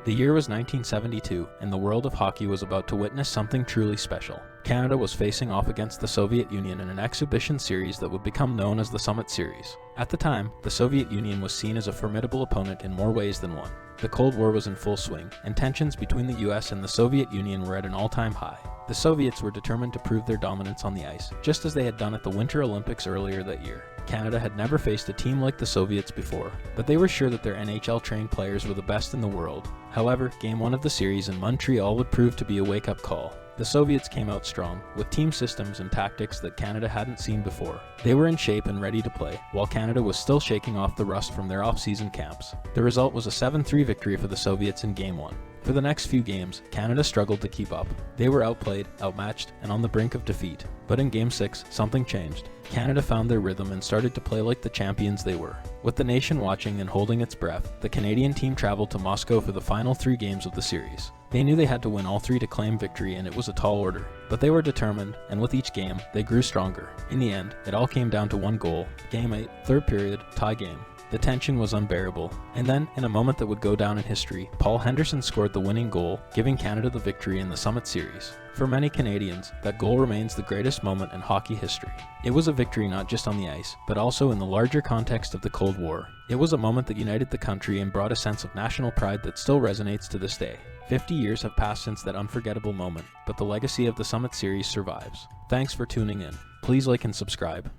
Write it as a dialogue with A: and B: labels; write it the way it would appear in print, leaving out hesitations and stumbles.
A: The year was 1972, and the world of hockey was about to witness something truly special. Canada was facing off against the Soviet Union in an exhibition series that would become known as the Summit Series. At the time, the Soviet Union was seen as a formidable opponent in more ways than one. The Cold War was in full swing, and tensions between the US and the Soviet Union were at an all-time high. The Soviets were determined to prove their dominance on the ice, just as they had done at the Winter Olympics earlier that year. Canada had never faced a team like the Soviets before, but they were sure that their NHL-trained players were the best in the world. However, Game 1 of the series in Montreal would prove to be a wake-up call. The Soviets came out strong, with team systems and tactics that Canada hadn't seen before. They were in shape and ready to play, while Canada was still shaking off the rust from their off-season camps. The result was a 7-3 victory for the Soviets in Game 1. For the next few games, Canada struggled to keep up. They were outplayed, outmatched, and on the brink of defeat. But in Game 6, something changed. Canada found their rhythm and started to play like the champions they were. With the nation watching and holding its breath, the Canadian team traveled to Moscow for the final 3 games of the series. They knew they had to win all 3 to claim victory, and it was a tall order. But they were determined, and with each game, they grew stronger. In the end, it all came down to one goal. Game 8, third period, tie game. The tension was unbearable, and then, in a moment that would go down in history, Paul Henderson scored the winning goal, giving Canada the victory in the Summit Series. For many Canadians, that goal remains the greatest moment in hockey history. It was a victory not just on the ice, but also in the larger context of the Cold War. It was a moment that united the country and brought a sense of national pride that still resonates to this day. 50 years have passed since that unforgettable moment, but the legacy of the Summit Series survives. Thanks for tuning in. Please like and subscribe.